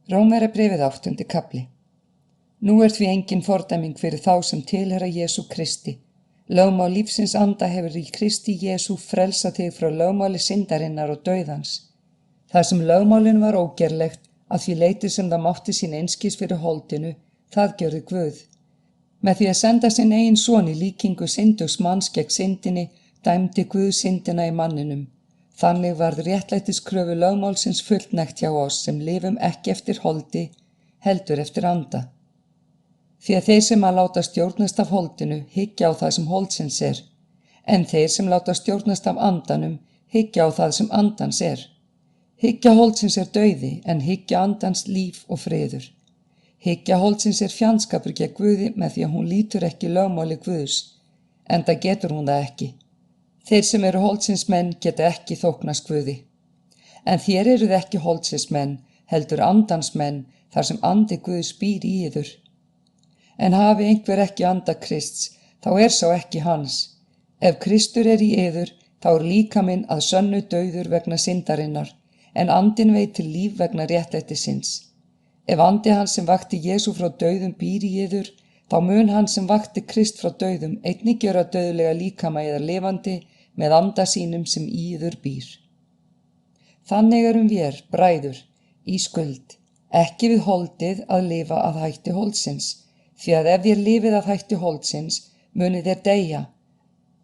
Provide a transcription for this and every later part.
Rómverjabréfið 8. kafli. Nú því engin fordæming fyrir þá sem tilheyra Jesú Kristi. Lögmál lífsins anda hefur í Kristi Jesú frelsað þig frá lögmáli syndarinnar og dauðans. Það sem lögmálinu var ógerlegt, að því leyti sem það mátti sín einskis fyrir holdinu, það gjörði Guð. Með því að senda sinn eigin son í líkingu syndugs manns gegn syndinni, dæmdi Guð syndina í manninum. Þannig varð réttlætiskröfu lögmálsins fullnægt hjá oss sem lifum ekki eftir holdi, heldur eftir anda. Því að þeir sem að láta stjórnast af holdinu hyggja á það sem holdsins en þeir sem láta stjórnast af andanum hyggja á það sem andans Hyggja holdsins dauði, en hyggja andans líf og friður. Hyggja holdsins fjandskapur gegn Guði með því að hún lítur ekki lögmáli Guðs, enda getur hún það ekki. Þeir sem eru holdsins menn geta ekki þóknast Guði. En þér eruð ekki holdsins menn, heldur andans menn, þar sem andi Guðs býr í yður. En hafi einhver ekki anda Krists, þá sá ekki hans. Ef Kristur í yður, þá líkaminn að sönnu dauður vegna syndarinnar, en andinn veitir líf vegna réttlætisins. Ef andi hans sem vakti Jesú frá dauðum býr í yður, þá mun hann sem vakti Krist frá dauðum einnig gjöra dauðlega líkama yðar lifandi með anda sínum sem í yður býr. Þannig erum vér, bræður, í skuld, ekki við holdið að lifa að hætti holdsins, því að ef þér lifið að hætti holdsins, munið þér deyja,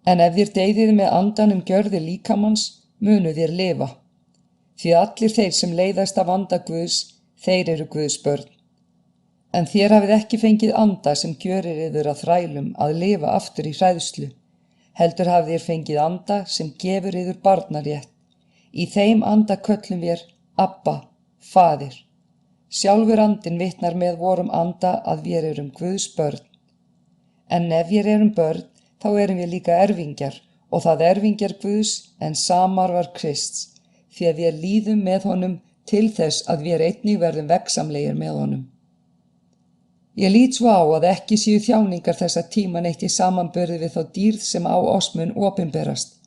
en ef þér deyðið með andanum gjörði líkamans, munið þér lifa. Því allir þeir sem leiðast af anda Guðs, þeir eru Guðs börn. En þér hafið ekki fengið anda sem gjörir yður að þrælum að lifa aftur í hræðslu, heldur hafið þér fengið anda sem gefur yður barnarétt. Í þeim anda köllum vér Abba, Faðir. Sjálfur andinn vitnar með vorum anda að vér erum Guðs börn. En ef vér erum börn, þá erum við líka erfingjar, og það erfingjar Guðs en samarvar Krists, því að við líðum með honum til þess að við einnig verðum veggsamlegir með honum. Ég lít svo á að ekki séu þjáningar þessa tíma neitt í samanburði við þá dýrð sem á oss mun opinberast,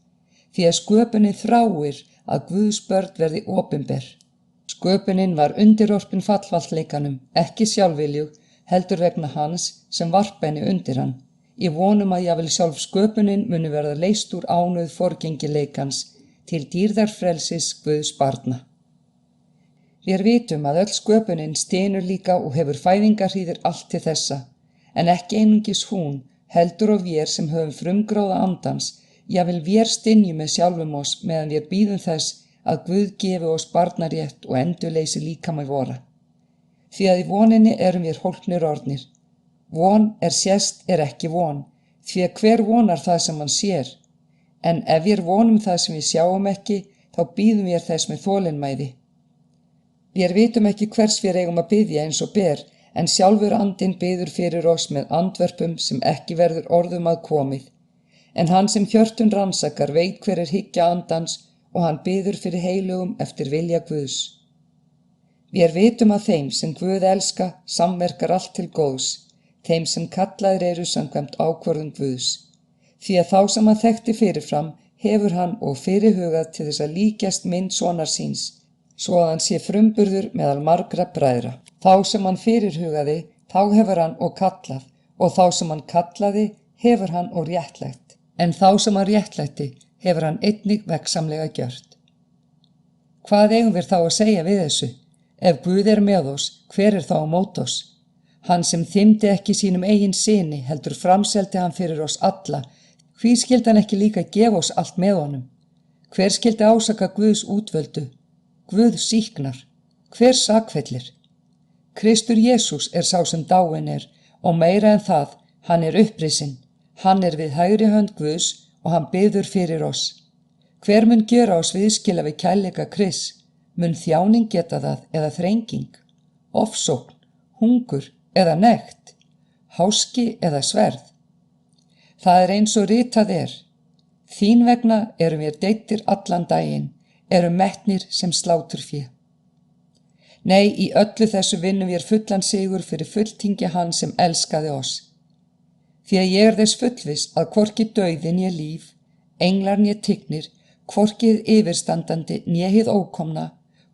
því að sköpunin þráir að Guðs börn verði opinber. Sköpunin var undirorpin fallvaltleikanum, ekki sjálfviljug, heldur vegna hans sem varpa henni undir hann. Í vonum að jafnvel sjálf sköpunin muni verða leyst úr ánauð forgengileikans til dýrðarfrelsis Guðs barna. Við vitum að öll sköpunin stynur líka og hefur fæðingarhríðir allt til þessa, en ekki einungis hún, heldur og vér sem höfum frumgróða andans, jafnvel vér stynjum með sjálfum oss meðan við bíðum þess að Guð gefi oss barnarétt og endurleysi líkama vora. Því að í voninni erum við hólpnir orðnir. Von sést ekki von, því að hver vonar það sem hann sér, en ef við vonum það sem við sjáum ekki, þá bíðum við þess með þolinmæði. Við vitum ekki hvers við eigum að biðja eins og ber, en sjálfur andinn biður fyrir oss með andverpum sem ekki verður orðum að komið. En hann sem hjörtun rannsakar veit hver hyggja andans og hann biður fyrir heilugum eftir vilja Guðs. Við vitum að þeim sem Guð elska samverkar allt til góðs, þeim sem kallaðir eru samkvæmt ákvörðun Guðs. Því að þá sem hann þekkti fyrirfram hefur hann og fyrirhugað til þess að líkjast mynd sonar síns, svo að hann sé frumburður meðal margra bræðra. Þá sem hann fyrirhugaði, þá hefur hann og kallað, og þá sem hann kallaði, hefur hann og réttlætt. En þá sem hann réttlætti, hefur hann einnig veggsamlega gjört. Hvað eigum við þá að segja við þessu? Ef Guð með oss, hver þá á móti oss? Hann sem þymdi ekki sínum eigin syni, heldur framseldi hann fyrir oss alla. Hví skyldi hann ekki líka gefa oss allt með honum? Hver skyldi ásaka Guðs útvöldu? Guð sýknar. Hver sakfellir? Kristur Jesús sá sem dáinn og meira en það, hann upprisinn. Hann við hægri hönd Guðs og hann biður fyrir oss. Hver mun gjöra oss viðskila við kærleika Krists? Mun þjáning geta það eða þrenging? Ofsókn, hungur eða nekt? Háski eða sverð? Það eins og ritað Þín vegna erum við deyddir allan daginn, erum metnir sem sláturfé. Nei, í öllu þessu vinnum við fullan sigur fyrir fulltingja hann sem elskaði oss. Því að ég þess fullviss að hvorki dauði né líf, englar né tignir, hvorki hið yfirstandandi né hið ókomna,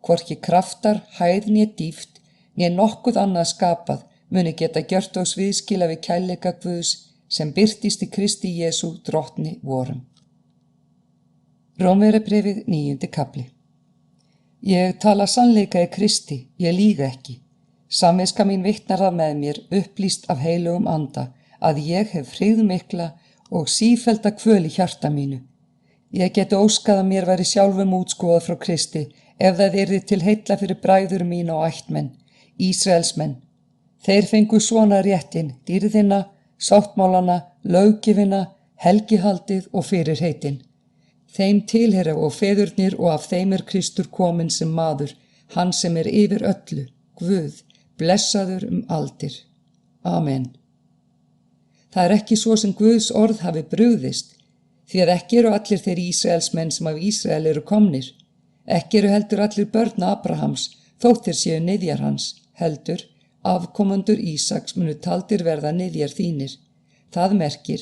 hvorki kraftar, hæð né dýpt, né nokkuð annað skapað muni geta gjört oss viðskila við kærleika Guðs sem birtist í Kristi Jesú drottni vorum. Rómverjabréfið 9. kafli. Ég tala sannleika í Kristi, ég lýga ekki. Samviska mín vitnar það með mér, upplýst af heilugum anda, að ég hef frið mikla og sífellda kvöl í hjarta mínu. Ég geti óskað að mér væri sjálfum útskúfað frá Kristi, ef það yrði til heilla fyrir bræður mína og ættmenn, Ísraelsmenn. Þeir fengu svona réttin, dýrðina, sáttmálana, löggjöfina, helgihaldið og fyrirheitin. Þeim tilheyra og feðurnir og af þeim Kristur kominn sem maður, hann sem yfir öllu, Guð, blessaður aldir. Amen. Það ekki svo sem Guðs orð hafi brugðist, því að ekki eru allir þeir Ísraelsmenn sem af Ísrael eru komnir. Ekki eru heldur allir börn Abrahams, þótt þeir séu niðjar hans, heldur, afkomendur Ísaks munu taldir verða niðjar þínir. Það merkir,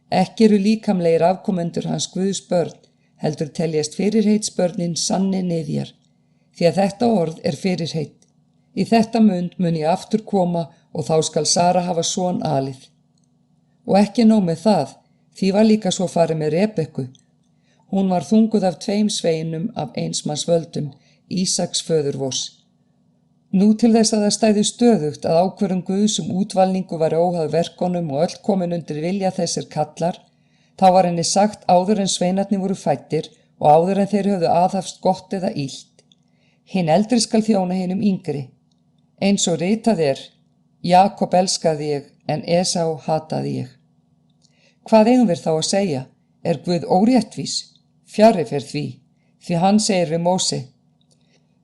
ekki eru líkamlegir afkomendur hans Guðs börn, heldur teljast fyrirheitsbörnin sanni niðjar, því að þetta orð fyrirheit. Í þetta mun ég aftur koma og þá skal Sara hafa son alið. Og ekki nóg með það, því var líka svo farið með Rebekku. Hún var þunguð af 2 sveinum af einsmanns völdum, Ísaks föður voss. Nú til þess að það stæði stöðugt að ákvörðun Guðs útvalningu var óháð verkonum og öll komin undir vilja þessir kallar, þá var henni sagt áður en sveinarnir voru fæddir og áður en þeir höfðu aðhafst gott eða illt. Hinn eldri skal þjóna hinum yngri. Eins og ritað Jakob elskaði ég en Esau hataði ég. Hvað eigum við þá að segja? Guð óréttvís? Fjarri fer því hann segir við Móse: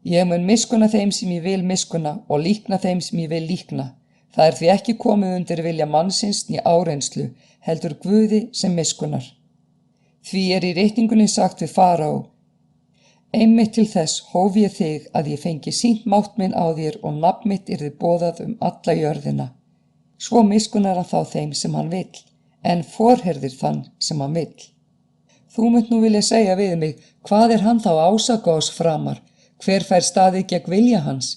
Ég mun miskunna þeim sem ég vil miskunna og líkna þeim sem ég vil líkna. Það því ekki komið undir vilja mannsins né áreynslu, heldur Guði sem miskunnar. Því í ritningunni sagt við Faraó: Einmitt til þess hóf ég þig að ég fengi sýnt mátt minn á þér og nafn mitt yrði boðað alla jörðina. Svo miskunnar hann þá þeim sem hann vill, en forherðir þann sem hann vill. Þú munt nú vilja segja við mig, hvað hann þá ásaka oss framar? Hver fær staðið gegn vilja hans?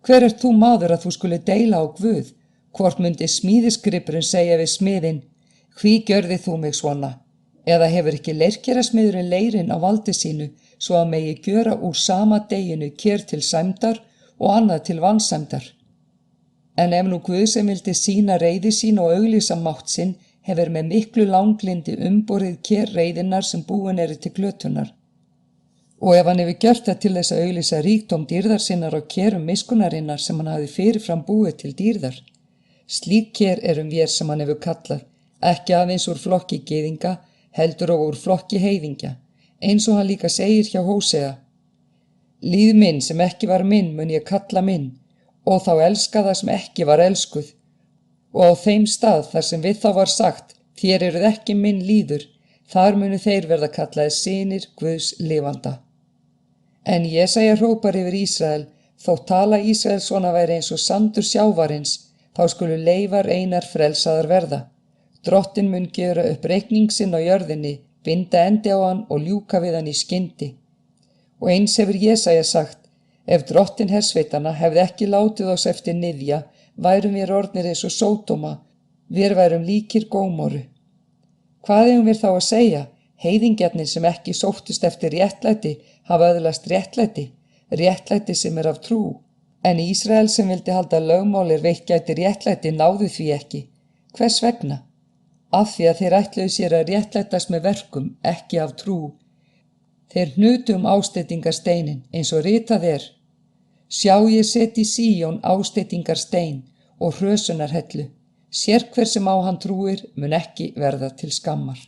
Hver þú maður að þú skuli deila á Guð? Hvort mundi smíðisgripurinn segja við smiðinn: Hví gjörði þú mig svona? Eða hefur ekki leirkerasmiðurinn leirinn á valdi sínu, svo að megi gjöra úr sama deginu ker til sæmdar og annað til vansæmdar? En ef nú Guð sem vildi sýna reiði sín og auglýsa mátt sinn, hefur með miklu langlindi umborið ker reiðinnar sem búin til glötunar. Og ef hann hefur gjört það til þess að auglýsa ríkdóm dýrðar sinnar og kerum miskunnarinnar sem hann hafði fyrirfram búið til dýrðar. Slík ker vér sem hann hefur kallað, ekki aðeins úr flokki gyðinga, heldur og úr flokki heiðingja, eins og hann líka segir hjá Hósea: Líð minn sem ekki var minn mun ég kalla minn, og þá elskaða sem ekki var elskuð. Og á þeim stað þar sem við þá var sagt: Þér eruð ekki minn líður, þar munu þeir verða kallaðir synir Guðs lifanda. En Jesaja hrópar yfir Ísrael: Þótt tala Ísrael svona væri eins og sandur sjávarins, þá skulu leifar einar frelsaðar verða. Drottinn mun gera upp reikning sinn á jörðinni, binda endi á hann og ljúka við hann í skyndi. Og eins hefur Jesaja sagt: Ef Drottinn hersveitanna hefði ekki látið oss eftir niðja, værum við orðnir eins og Sódóma, við værum líkir Gómoru. Hvað eigum við þá að segja? Heiðingjarnir sem ekki sóttust eftir réttlæti hafa öðlast réttlæti sem af trú. En Ísrael sem vildi halda lögmálir veitt réttlæti náðu því ekki. Hvers vegna? Af því að þeir ætluðu sér að réttlætast með verkum, ekki af trú. Þeir hnutu ásteytingarsteinin, eins og ritað Sjá ég set í Síón ásteytingarstein og hrösunarhellu. Sérhver sem á hann trúir mun ekki verða til skammar.